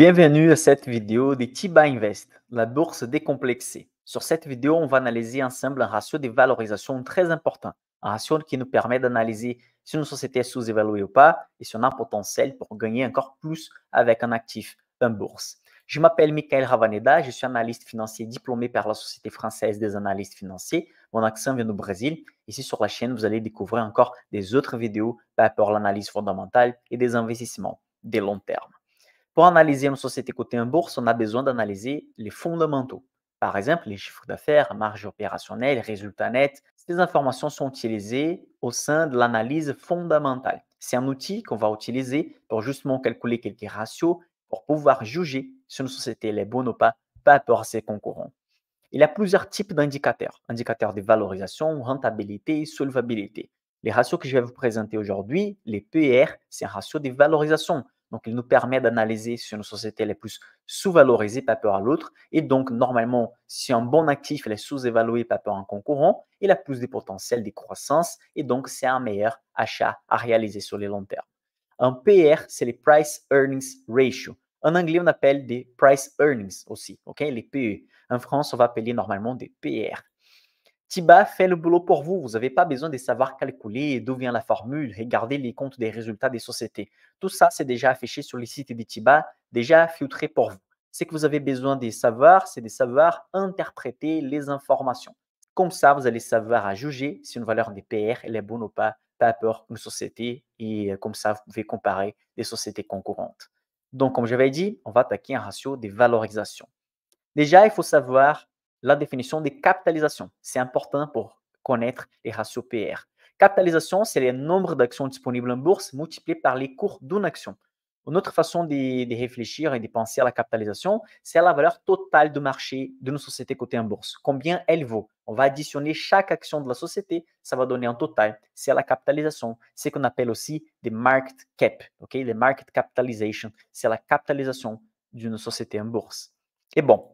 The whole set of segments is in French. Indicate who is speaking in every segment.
Speaker 1: Bienvenue à cette vidéo de Tiba Invest, la bourse décomplexée. Sur cette vidéo, on va analyser ensemble un ratio de valorisation très important, un ratio qui nous permet d'analyser si une société est sous-évaluée ou pas et si on a un potentiel pour gagner encore plus avec un actif en bourse. Je m'appelle Michael Ravaneda, je suis analyste financier diplômé par la Société française des analystes financiers. Mon accent vient du Brésil. Ici sur la chaîne, vous allez découvrir encore des autres vidéos par rapport à l'analyse fondamentale et des investissements de long terme. Pour analyser une société cotée en bourse, on a besoin d'analyser les fondamentaux. Par exemple, les chiffres d'affaires, marge opérationnelle, résultats nets. Ces informations sont utilisées au sein de l'analyse fondamentale. C'est un outil qu'on va utiliser pour justement calculer quelques ratios pour pouvoir juger si une société est bonne ou pas par rapport à ses concurrents. Il y a plusieurs types d'indicateurs. Indicateurs de valorisation, rentabilité, solvabilité. Les ratios que je vais vous présenter aujourd'hui, les PER, c'est un ratio de valorisation. Donc, il nous permet d'analyser si une société est plus sous-valorisée par rapport à l'autre. Et donc, normalement, si un bon actif est sous-évalué par rapport à un concurrent, il a plus de potentiel de croissance. Et donc, c'est un meilleur achat à réaliser sur le long terme. Un PER, c'est les Price Earnings Ratio. En anglais, on appelle des Price Earnings aussi, ok? Les PE. En France, on va appeler normalement des PER. Tiba fait le boulot pour vous. Vous n'avez pas besoin de savoir calculer d'où vient la formule, regarder les comptes des résultats des sociétés. Tout ça, c'est déjà affiché sur le site de Tiba, déjà filtré pour vous. Ce que vous avez besoin de savoir, c'est de savoir interpréter les informations. Comme ça, vous allez savoir à juger si une valeur des PR elle est bonne ou pas par rapport à une société et comme ça, vous pouvez comparer des sociétés concurrentes. Donc, comme j'avais dit, on va attaquer un ratio de valorisation. Déjà, il faut savoir la définition des capitalisations. C'est important pour connaître les ratios PR. Capitalisation, c'est le nombre d'actions disponibles en bourse multiplié par les cours d'une action. Une autre façon de réfléchir et de penser à la capitalisation, c'est la valeur totale de marché d'une société cotée en bourse. Combien elle vaut? On va additionner chaque action de la société, ça va donner un total. C'est la capitalisation. C'est ce qu'on appelle aussi des market cap. Okay? Les market capitalization, c'est la capitalisation d'une société en bourse. Et bon,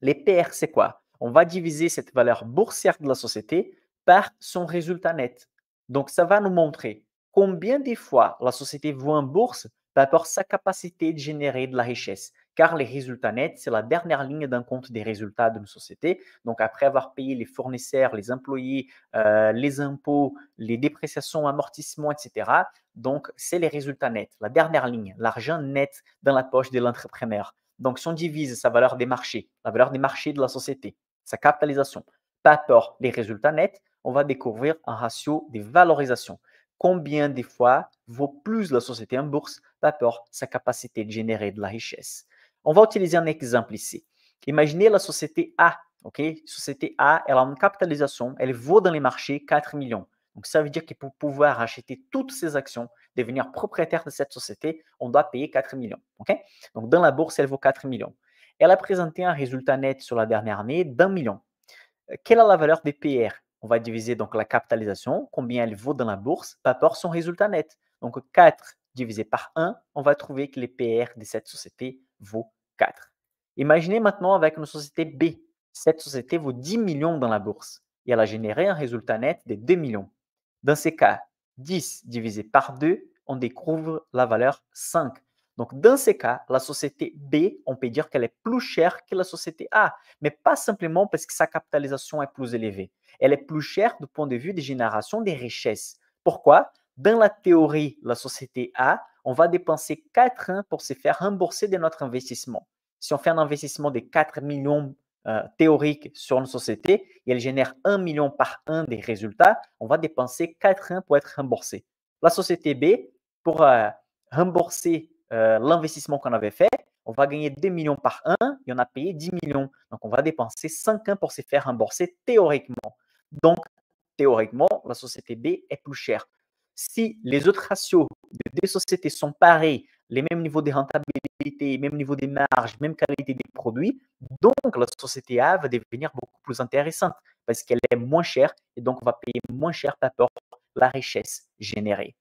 Speaker 1: les PR, c'est quoi? On va diviser cette valeur boursière de la société par son résultat net. Donc, ça va nous montrer combien de fois la société vaut en bourse par rapport à sa capacité de générer de la richesse. Car les résultats nets, c'est la dernière ligne d'un compte des résultats d'une société. Donc, après avoir payé les fournisseurs, les employés, les impôts, les dépréciations, amortissements, etc. Donc, c'est les résultats nets, la dernière ligne, l'argent net dans la poche de l'entrepreneur. Donc, si on divise sa valeur des marchés, la valeur des marchés de la société, sa capitalisation, par rapport les résultats nets, on va découvrir un ratio de valorisation. Combien de fois vaut plus la société en bourse par rapport sa capacité de générer de la richesse? On va utiliser un exemple ici. Imaginez la société A. Ok? Société A, elle a une capitalisation, elle vaut dans les marchés 4 millions. Donc, ça veut dire que pour pouvoir acheter toutes ces actions, devenir propriétaire de cette société, on doit payer 4 millions. Okay? Donc, dans la bourse, elle vaut 4 millions. Elle a présenté un résultat net sur la dernière année d'1 million. Quelle est la valeur des PR? On va diviser donc la capitalisation, combien elle vaut dans la bourse, par rapport à son résultat net. Donc, 4 divisé par 1, on va trouver que les PR de cette société vaut 4. Imaginez maintenant avec une société B. Cette société vaut 10 millions dans la bourse et elle a généré un résultat net de 2 millions. Dans ces cas, 10 divisé par 2, on découvre la valeur 5. Donc, dans ces cas, la société B, on peut dire qu'elle est plus chère que la société A, mais pas simplement parce que sa capitalisation est plus élevée. Elle est plus chère du point de vue de génération des richesses. Pourquoi? Dans la théorie, la société A, on va dépenser 4 ans pour se faire rembourser de notre investissement. Si on fait un investissement de 4 millions théorique sur une société et elle génère 1 million par an des résultats, on va dépenser 4 ans pour être remboursé. La société B, pour rembourser l'investissement qu'on avait fait, on va gagner 2 millions par an et on a payé 10 millions. Donc, on va dépenser 5 ans pour se faire rembourser théoriquement. Donc, théoriquement, la société B est plus chère. Si les autres ratios de deux sociétés sont pareils, les mêmes niveaux de rentabilité, même niveau des marges, même qualité des produits, donc la société A va devenir beaucoup plus intéressante parce qu'elle est moins chère et donc on va payer moins cher par rapport à la richesse générée.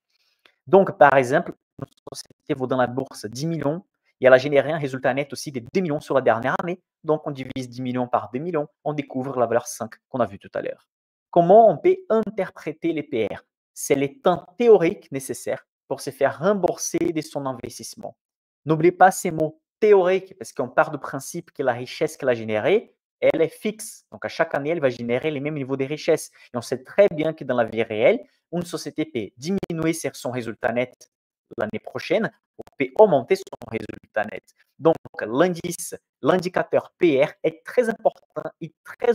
Speaker 1: Donc, par exemple, une société vaut dans la bourse 10 millions et elle a généré un résultat net aussi de 2 millions sur la dernière année. Donc, on divise 10 millions par 2 millions, on découvre la valeur 5 qu'on a vue tout à l'heure. Comment on peut interpréter les PR? C'est les temps théoriques nécessaires pour se faire rembourser de son investissement. N'oubliez pas ces mots théorique, parce qu'on part du principe que la richesse qu'elle a générée, elle est fixe. Donc, à chaque année, elle va générer les mêmes niveaux de richesse. Et on sait très bien que dans la vie réelle, une société peut diminuer son résultat net l'année prochaine ou peut augmenter son résultat net. Donc, l'indicateur PR est très important et très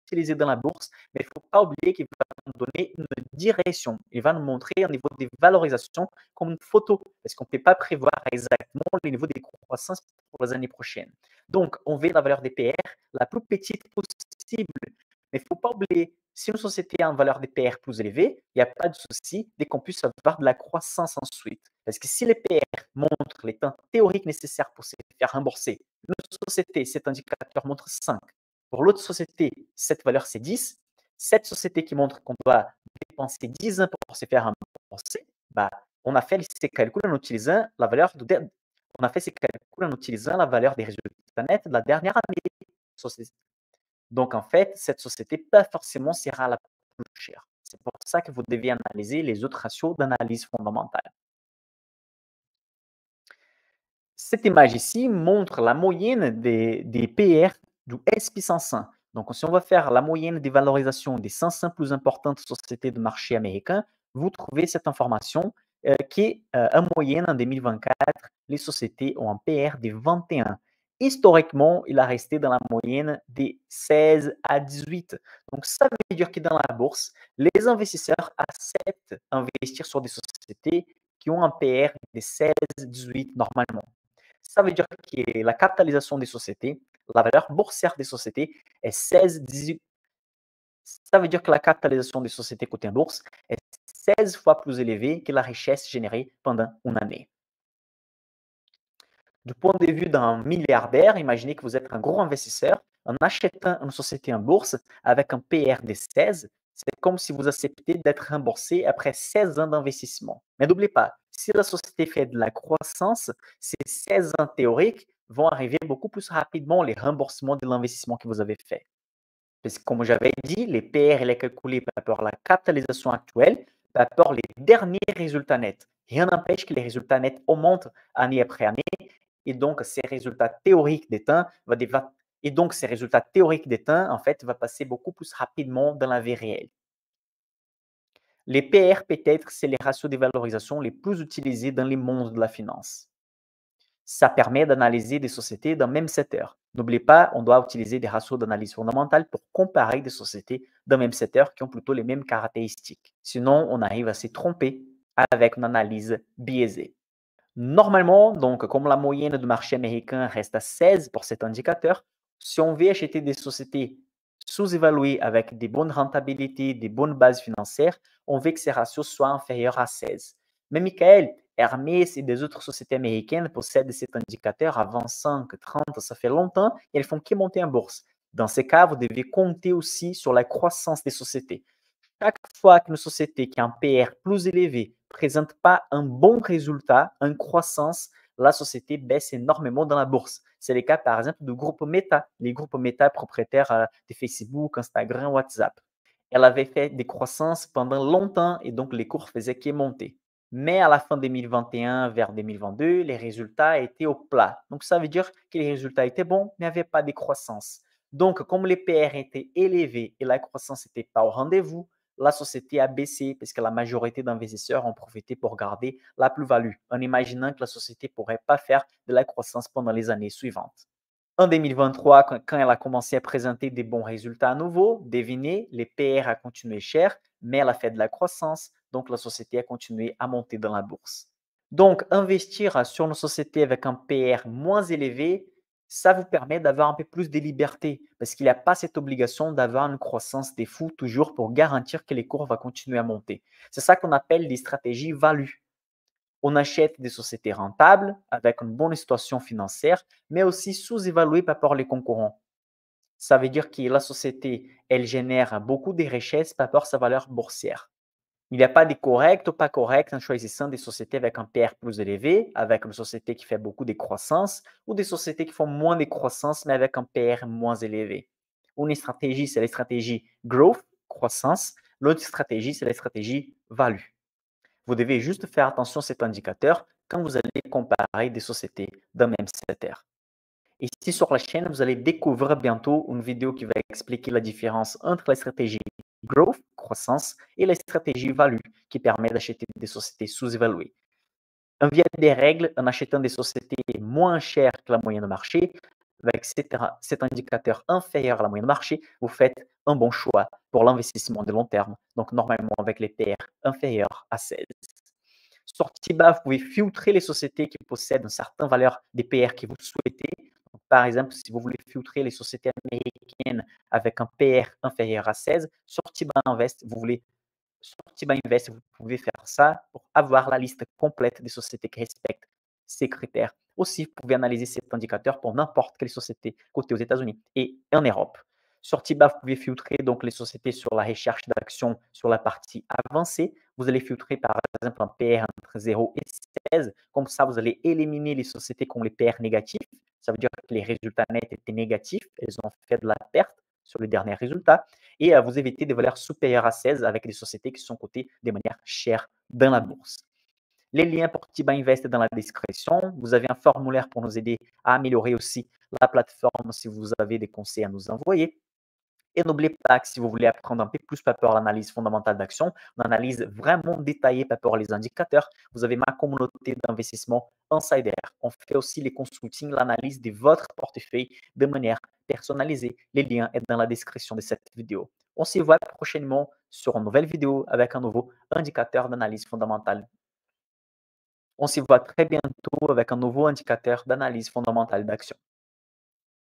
Speaker 1: utilisé dans la bourse, mais il ne faut pas oublier qu'il va nous donner une direction. Il va nous montrer au niveau des valorisations comme une photo, parce qu'on ne peut pas prévoir exactement le niveau des croissances pour les années prochaines. Donc, on veut la valeur des PR la plus petite possible. Mais il ne faut pas oublier, si une société a une valeur des PR plus élevée, il n'y a pas de souci dès qu'on puisse avoir de la croissance ensuite. Parce que si les PR montrent les temps théoriques nécessaires pour se faire rembourser, une société, cet indicateur montre 5. Pour l'autre société, cette valeur c'est 10. Cette société qui montre qu'on doit dépenser 10 ans pour se faire rembourser, bah, on a fait ces calculs en utilisant la valeur des résultats nets de la dernière année. Donc, en fait, cette société, pas forcément sera la plus chère. C'est pour ça que vous devez analyser les autres ratios d'analyse fondamentale. Cette image ici montre la moyenne des PR du SP500. Donc, si on va faire la moyenne des valorisations des 500 plus importantes sociétés de marché américain, vous trouvez cette information qui est en moyenne en 2024, les sociétés ont un PR de 21. Historiquement, il a resté dans la moyenne des 16 à 18. Donc, ça veut dire que dans la bourse, les investisseurs acceptent d'investir sur des sociétés qui ont un PR de 16-18 normalement. Ça veut dire que la capitalisation des sociétés, la valeur boursière des sociétés est 16-18. Ça veut dire que la capitalisation des sociétés cotées en bourse est 16 fois plus élevée que la richesse générée pendant une année. Du point de vue d'un milliardaire, imaginez que vous êtes un gros investisseur, en achetant une société en bourse avec un PR de 16, c'est comme si vous acceptez d'être remboursé après 16 ans d'investissement. Mais n'oubliez pas, si la société fait de la croissance, ces 16 ans théoriques vont arriver beaucoup plus rapidement les remboursements de l'investissement que vous avez fait. Parce que comme j'avais dit, les PR, il est calculé par rapport à la capitalisation actuelle, par rapport aux derniers résultats nets. Rien n'empêche que les résultats nets augmentent année après année, et donc ces résultats théoriques des temps en fait, va passer beaucoup plus rapidement dans la vie réelle. Les PR, peut-être, c'est les ratios de valorisation les plus utilisés dans les mondes de la finance. Ça permet d'analyser des sociétés dans le même secteur. N'oubliez pas, on doit utiliser des ratios d'analyse fondamentale pour comparer des sociétés dans le même secteur qui ont plutôt les mêmes caractéristiques. Sinon, on arrive à se tromper avec une analyse biaisée. Normalement, donc, comme la moyenne du marché américain reste à 16 pour cet indicateur, si on veut acheter des sociétés sous-évaluées avec des bonnes rentabilités, des bonnes bases financières, on veut que ces ratios soient inférieurs à 16. Mais Michael, Hermès et des autres sociétés américaines possèdent cet indicateur à 25, 30, ça fait longtemps et elles font que monter en bourse. Dans ces cas, vous devez compter aussi sur la croissance des sociétés. Chaque fois qu'une société qui a un PR plus élevé ne présente pas un bon résultat, une croissance, la société baisse énormément dans la bourse. C'est le cas, par exemple, du groupe Meta, les groupes Meta propriétaires de Facebook, Instagram, WhatsApp. Elle avait fait des croissances pendant longtemps et donc les cours faisaient que monter. Mais à la fin 2021 vers 2022, les résultats étaient au plat. Donc ça veut dire que les résultats étaient bons, mais il n'y avait pas de croissance. Donc, comme les PR étaient élevés et la croissance n'était pas au rendez-vous, la société a baissé parce que la majorité d'investisseurs ont profité pour garder la plus-value en imaginant que la société ne pourrait pas faire de la croissance pendant les années suivantes. En 2023, quand elle a commencé à présenter des bons résultats à nouveau, devinez, les PR a continué cher, mais elle a fait de la croissance, donc la société a continué à monter dans la bourse. Donc, investir sur une société avec un PR moins élevé, ça vous permet d'avoir un peu plus de liberté parce qu'il n'y a pas cette obligation d'avoir une croissance des fous toujours pour garantir que les cours vont continuer à monter. C'est ça qu'on appelle des stratégies value. On achète des sociétés rentables avec une bonne situation financière, mais aussi sous-évaluées par rapport aux concurrents. Ça veut dire que la société, elle génère beaucoup de richesses par rapport à sa valeur boursière. Il n'y a pas de correct ou pas correct en choisissant des sociétés avec un PR plus élevé, avec une société qui fait beaucoup de croissance, ou des sociétés qui font moins de croissance, mais avec un PR moins élevé. Une stratégie, c'est la stratégie growth, croissance. L'autre stratégie, c'est la stratégie value. Vous devez juste faire attention à cet indicateur quand vous allez comparer des sociétés d'un même secteur. Ici sur la chaîne, vous allez découvrir bientôt une vidéo qui va expliquer la différence entre la stratégie growth, croissance, et la stratégie value, qui permet d'acheter des sociétés sous-évaluées. Via des règles, en achetant des sociétés moins chères que la moyenne de marché, avec cet indicateur inférieur à la moyenne de marché, vous faites un bon choix pour l'investissement de long terme, donc normalement avec les PR inférieurs à 16. Sortie bas, vous pouvez filtrer les sociétés qui possèdent une certaine valeur des PR que vous souhaitez. Donc, par exemple, si vous voulez filtrer les sociétés américaines avec un PR inférieur à 16, sortie bas invest, sortie bas invest, vous pouvez faire ça pour avoir la liste complète des sociétés qui respectent ces critères. Aussi, vous pouvez analyser cet indicateur pour n'importe quelle société cotée aux États-Unis et en Europe. Sortie bas, vous pouvez filtrer donc les sociétés sur la recherche d'actions sur la partie avancée. Vous allez filtrer par exemple un PR entre 0 et 16. Comme ça, vous allez éliminer les sociétés qui ont les PR négatifs. Ça veut dire que les résultats nets étaient négatifs. Elles ont fait de la perte sur les derniers résultats. Et vous évitez des valeurs supérieures à 16 avec des sociétés qui sont cotées de manière chère dans la bourse. Les liens pour Tiba Invest dans la description. Vous avez un formulaire pour nous aider à améliorer aussi la plateforme si vous avez des conseils à nous envoyer. Et n'oubliez pas que si vous voulez apprendre un peu plus par rapport à l'analyse fondamentale d'action, une analyse vraiment détaillée par rapport aux indicateurs, vous avez ma communauté d'investissement Insider. On fait aussi les consultings, l'analyse de votre portefeuille de manière personnalisée. Les liens sont dans la description de cette vidéo. On se voit prochainement sur une nouvelle vidéo avec un nouveau indicateur d'analyse fondamentale. On se voit très bientôt avec un nouveau indicateur d'analyse fondamentale d'action.